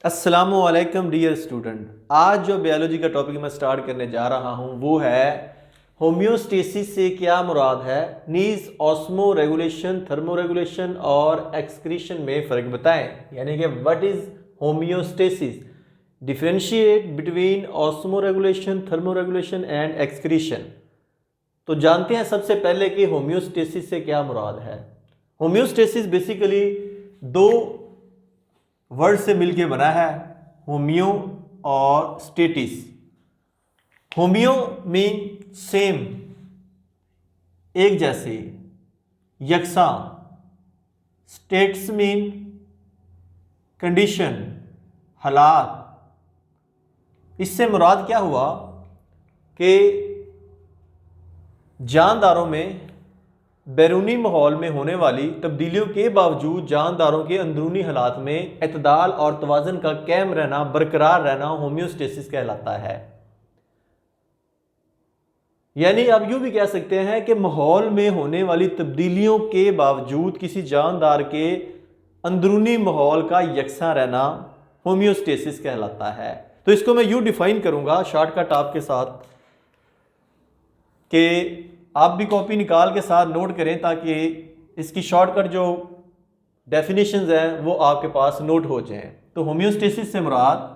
अस्सलामुअलैकुम dear student. आज जो बायोलॉजी का टॉपिक मैं स्टार्ट करने जा रहा हूं वो है होम्योस्टेसिस से क्या मुराद है। नीज ऑस्मो रेगुलेशन, थर्मो रेगुलेशन और एक्सक्रीशन में फ़र्क बताएं। यानी कि what is homeostasis, differentiate between osmo regulation, thermo regulation and excretion. तो जानते हैं सबसे पहले कि होम्योस्टेसिस से क्या मुराद है। होम्योस्टेसिस बेसिकली दो वर्ड से मिलके बना है, होम्यो और स्टेटिस। होम्यो मीन सेम, एक जैसे, यकसा। स्टेट्स मीन कंडीशन, हालात। इससे मुराद क्या हुआ कि जानदारों में बैरूनी माहौल में होने वाली तब्दीलियों के बावजूद जानदारों के अंदरूनी हालात में इत्दाल और तवाज़ुन का कायम रहना, बरकरार रहना होम्योस्टेसिस कहलाता है। यानी आप यूं भी कह सकते हैं कि माहौल में होने वाली तब्दीलियों के बावजूद किसी जानदार के अंदरूनी माहौल का यकसा रहना होम्योस्टेसिस कहलाता है। तो इसको मैं यूं डिफाइन करूंगा शॉर्टकट आपके साथ कि आप भी कॉपी निकाल के साथ नोट करें ताकि इसकी शॉर्टकट जो डेफिनेशंस हैं वो आपके पास नोट हो जाएं। तो होम्योस्टेसिस से मुराद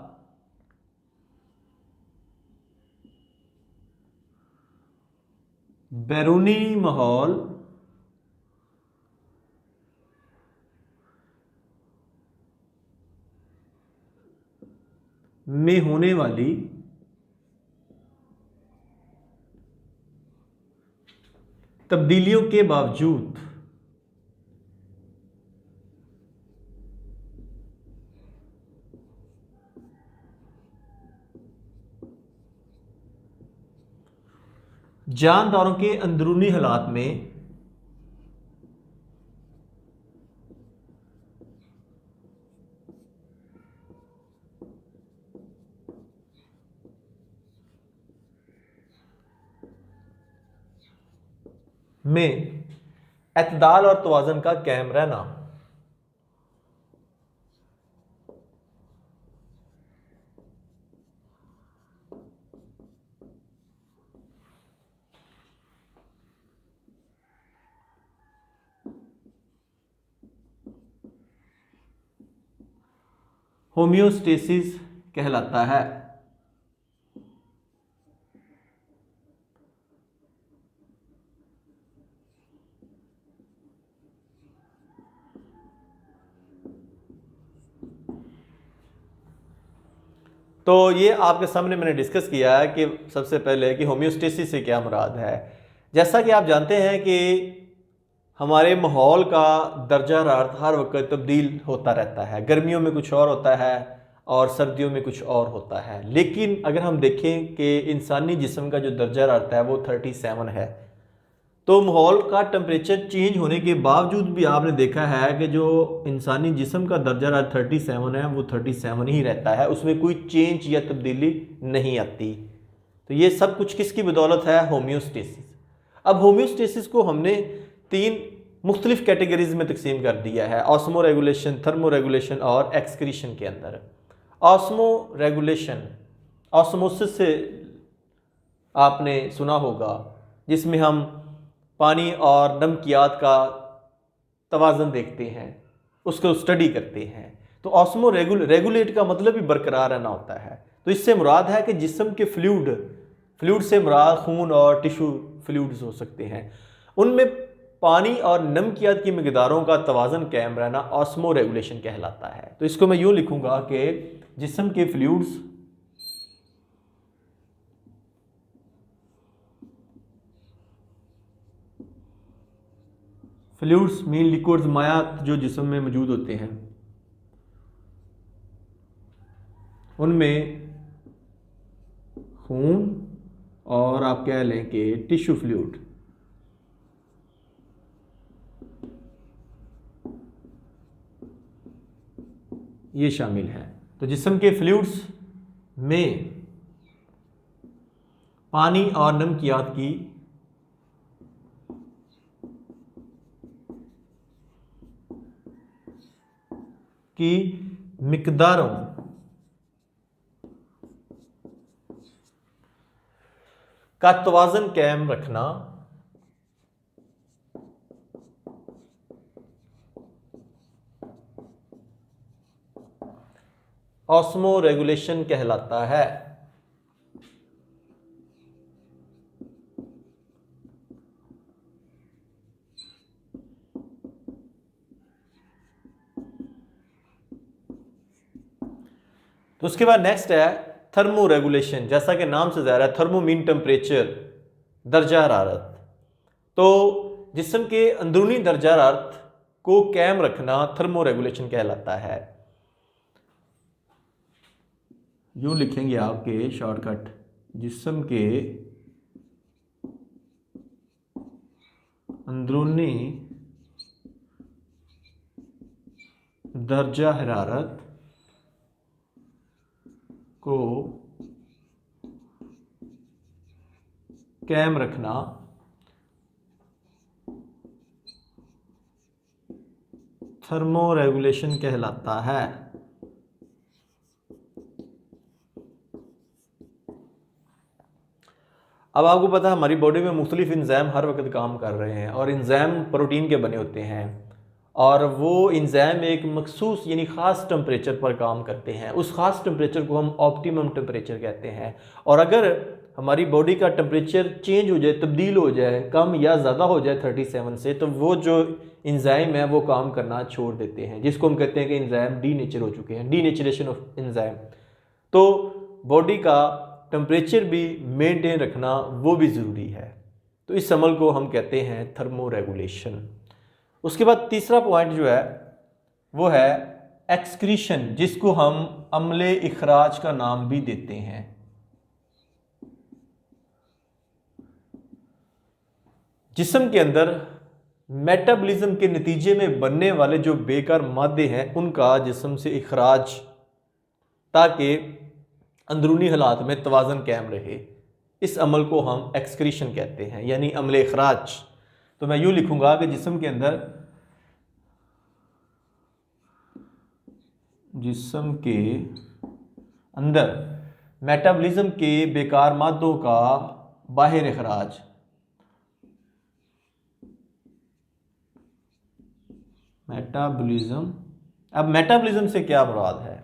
बैरूनी माहौल में होने वाली तब्दीलियों के बावजूद जानदारों के अंदरूनी हालात में एतदाल और तवाज़ुन का कायम रहना। होम्योस्टेसिस कहलाता है। तो ये आपके सामने मैंने डिस्कस किया है कि सबसे पहले कि होम्योस्टेसिस से क्या मुराद है। जैसा कि आप जानते हैं कि हमारे माहौल का दर्जा हरारत हर वक्त तब्दील होता रहता है। गर्मियों में कुछ और होता है और सर्दियों में कुछ और होता है। लेकिन अगर हम देखें कि इंसानी जिस्म का जो दर्जा हरारत है वो 37 है। तो माहौल का टेम्परेचर चेंज होने के बावजूद भी आपने देखा है कि जो इंसानी जिस्म का दर्जा हरारत 37 है वो 37 ही रहता है, उसमें कोई चेंज या तब्दीली नहीं आती। तो ये सब कुछ किसकी बदौलत है? होम्योस्टेसिस। अब होम्योस्टेसिस को हमने तीन मुख्तलिफ कैटेगरीज में तकसीम कर दिया है, ऑस्मो रेगुलेशन, थर्मो रेगुलेशन और एक्सक्रीशन के अंदर। ऑस्मो रेगुलेशन, ऑस्मोसिस से आपने सुना होगा, जिसमें हम पानी और नमकियात का तवाज़ुन देखते हैं, उसको स्टडी करते हैं। तो ऑस्मो रेगुलेट का मतलब ही बरकरार रहना होता है। तो इससे मुराद है कि जिस्म के फ्लूइड से मुराद खून और टिश्यू फ्लूइड्स हो सकते हैं, उनमें पानी और नमकियात की मकदारों का तवाज़ुन कायम रहना ऑस्मो रेगुलेशन कहलाता है। तो इसको मैं यूँ लिखूँगा कि जिस्म के फ्लूइड्स मीन लिक्विड्स, मायात जो जिस्म में मौजूद होते हैं, उनमें खून और आप कह लें कि टिश्यू फ्लूइड, ये शामिल हैं। तो जिस्म के फ्लूइड्स में पानी और नमकियात की मिकदारों का तवाज़न कायम रखना, ऑस्मो रेगुलेशन कहलाता है। तो उसके बाद नेक्स्ट है थर्मो रेगुलेशन। जैसा कि नाम से ज़ाहिर है, थर्मो मीन टेम्परेचर, दर्जा हरारत। तो जिस्म के अंदरूनी दर्जा हरारत को कायम रखना थर्मो रेगुलेशन कहलाता है। यूं लिखेंगे आपके शॉर्टकट, जिस्म के अंदरूनी दर्जा हरारत को कायम रखना थर्मो रेगुलेशन कहलाता है। अब आपको पता है हमारी बॉडी में मुख्तलिफ इंजाइम हर वक्त काम कर रहे हैं और इंजाइम प्रोटीन के बने होते हैं और वो इंजाइम एक मखसूस यानी ख़ास टेम्परेचर पर काम करते हैं। उस ख़ास टेम्परेचर को हम ऑप्टिमम टेम्परेचर कहते हैं। और अगर हमारी बॉडी का टेम्परेचर चेंज हो जाए, तब्दील हो जाए, कम या ज़्यादा हो जाए 37 से, तो वो जो इंजाइम है वो काम करना छोड़ देते हैं, जिसको हम कहते हैं कि इंजाइम डीनेचर हो चुके हैं, डीनेचरेशन ऑफ इंजाइम। तो बॉडी का टेम्परेचर भी मेंटेन रखना वो भी ज़रूरी है। तो इस अमल को हम कहते हैं थर्मो रेगुलेशन। उसके बाद तीसरा पॉइंट जो है वो है एक्सक्रीशन, जिसको हम अम्ले इखराज का नाम भी देते हैं। जिस्म के अंदर मेटाबॉलिज्म के नतीजे में बनने वाले जो बेकार मादे हैं उनका जिस्म से इखराज, ताकि अंदरूनी हालात में तवाज़न कायम रहे। इस अमल को हम एक्सक्रीशन कहते हैं, यानी अमले इखराज। तो मैं यूँ लिखूंगा कि जिस्म के अंदर मेटाबॉलिज्म के बेकार मादों का बाहर इखराज, मेटाबॉलिज्म। अब मेटाबॉलिज्म से क्या मुराद है?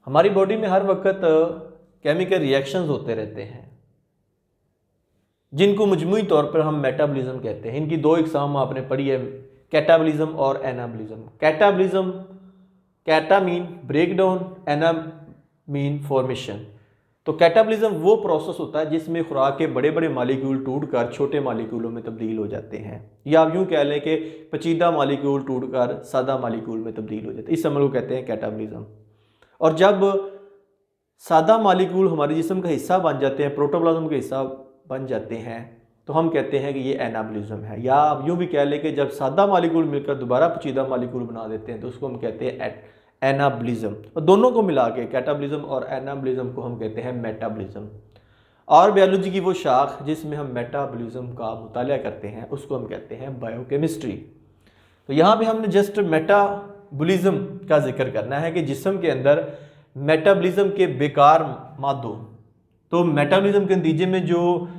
हमारी बॉडी में हर वक्त केमिकल रिएक्शंस होते रहते हैं जिनको मजमूई तौर पर हम मेटाबॉलिज्म कहते हैं। इनकी दो इकसाम आपने पढ़ी है, कैटाबॉलिज्म और anabolism. Catabolism, cata mean break down, ana mean formation. तो कैटाबॉलिज्म वो प्रोसेस होता है जिसमें खुराक के बड़े बड़े मालिक्यूल टूटकर छोटे मालिक्यूलों में तब्दील हो जाते हैं, या आप यूँ कह लें कि पेचीदा मालिक्यूल टूटकर सादा मालिक्यूल में तब्दील हो जाते हैं। इस अमल को कहते हैं कैटाबॉलिज्म। और जब सादा मालिक्यूल हमारे जिस्म का हिस्सा बन जाते हैं, प्रोटोप्लाज्म का हिस्सा बन जाते हैं, तो हम कहते हैं कि ये एनाबॉलिज्म है। या आप यूँ भी कह लें कि जब सादा मालिक्यूल मिलकर दोबारा पेचीदा मालिक्यूल बना देते हैं तो उसको हम कहते हैं एनाबॉलिज्म। और दोनों को मिला के, कैटाबॉलिज्म और एनाबॉलिज्म को हम कहते हैं मेटाबॉलिज्म। और बायोलॉजी की वो शाख जिसमें हम मेटाबॉलिज्म का मुताला करते हैं उसको हम कहते हैं बायोकेमिस्ट्री। तो यहाँ पे हमने जस्ट मेटाबॉलिज्म का जिक्र करना है कि जिस्म के अंदर मेटाबॉलिज्म के बेकार मादों, तो मेटाबॉलिज्म के नतीजे में जो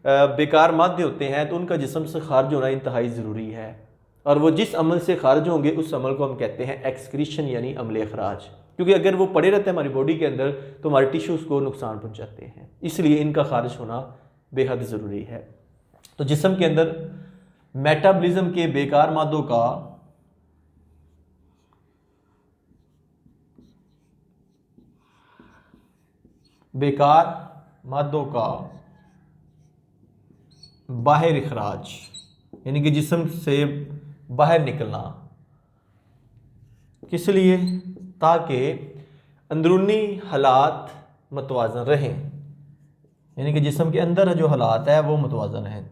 बेकार मादे होते हैं तो उनका जिस्म से खारिज होना इंतहाई ज़रूरी है। और वो जिस अमल से खारिज होंगे उस अमल को हम कहते हैं एक्सक्रीशन, यानी अमले अखराज। क्योंकि अगर वो पड़े रहते हैं हमारी बॉडी के अंदर तो हमारे टिश्यूज़ को नुकसान पहुँचाते हैं, इसलिए इनका खारिज होना बेहद ज़रूरी है। तो जिस्म के अंदर मेटाबॉलिज्म के बेकार मादों का बाहर इखराज, यानी कि जिस्म से बाहर निकलना, किस लिए? ताकि अंदरूनी हालात मतवाज़न रहें, यानी कि जिस्म के अंदर जो हालात है वो मतवाज़न हैं,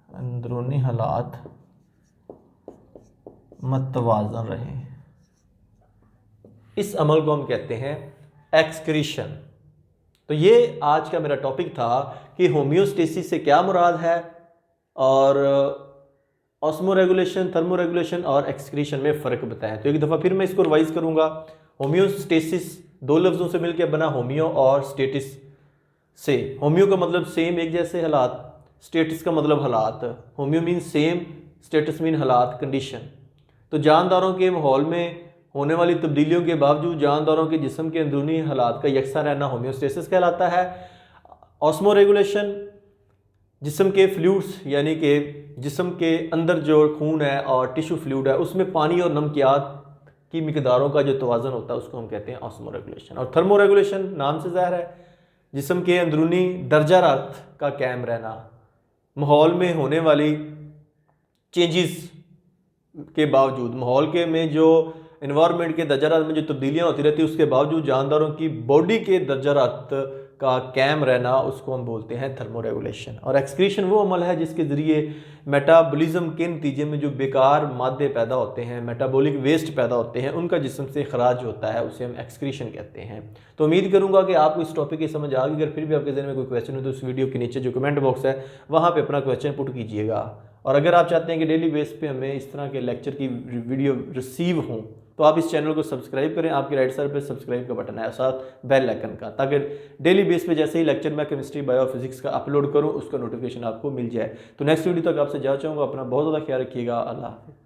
अंदरूनी हालात मतवाज़न रहें। इस अमल को हम कहते हैं एक्सक्रीशन। तो ये आज का मेरा टॉपिक था कि होम्योस्टेसिस से क्या मुराद है और ऑस्मो रेगुलेशन, थर्मो रेगुलेशन और एक्सक्रीशन में फ़र्क बताएं। तो एक दफ़ा फिर मैं इसको रिवाइज करूंगा। होम्योस्टेसिस दो लफ्ज़ों से मिलकर बना, होमियो और स्टेटिस से। होम्यो का मतलब सेम, एक जैसे हालात। स्टेटस का मतलब हालात। Homeo mean same, status mean हालात, कंडीशन। तो जानदारों के माहौल में होने वाली तब्दीलियों के बावजूद जानदारों के जिस्म के अंदरूनी हालात का यकसा रहना होम्योस्टेसिस कहलाता है। ऑस्मो रेगुलेशन, जिस्म के फ्लूइड्स यानी कि जिस्म के अंदर जो खून है और टिश्यू फ्लूइड है उसमें पानी और नमकियात की मिकदारों का जो तवाज़न होता है उसको हम कहते हैं ऑस्मो रेगुलेशन। और थर्मो रेगुलेशन नाम से ज़ाहिर है, जिस्म के अंदरूनी दर्जा हरारत का कायम रहना, माहौल में होने वाली चेंजेस के बावजूद, माहौल के में जो इन्वायरमेंट के दर्जा हरारत में जो तब्दीलियाँ होती रहती है उसके बावजूद जानदारों की बॉडी के दर्जा हरारत का कायम रहना, उसको हम बोलते हैं थर्मो रेगुलेशन। और एक्सक्रीशन वो अमल है जिसके ज़रिए मेटाबॉलिज्म के नतीजे में जो बेकार मादे पैदा होते हैं, मेटाबॉलिक वेस्ट पैदा होते हैं, उनका जिस्म से खराज होता है, उसे हम एक्सक्रीशन कहते हैं। तो उम्मीद करूंगा कि आपको इस टॉपिक की समझ आ गई। अगर फिर भी आपके जहन में कोई क्वेश्चन हो तो उस वीडियो के नीचे जो कमेंट बॉक्स है वहाँ पर अपना क्वेश्चन पुट कीजिएगा। और अगर आप चाहते हैं कि डेली बेस पे हमें इस तरह के लेक्चर की वीडियो रिसीव हों तो आप इस चैनल को सब्सक्राइब करें। आपके राइट साइड पे सब्सक्राइब का बटन है, साथ बेल आइकन का, ताकि डेली बेस पे जैसे ही लेक्चर मैं केमिस्ट्री बायो फिजिक्स का अपलोड करूं उसका नोटिफिकेशन आपको मिल जाए। तो नेक्स्ट वीडियो तक आपसे जा चाहूँगा। अपना बहुत ज़्यादा ख्याल रखिएगा। अल्लाह हाफ़िज़।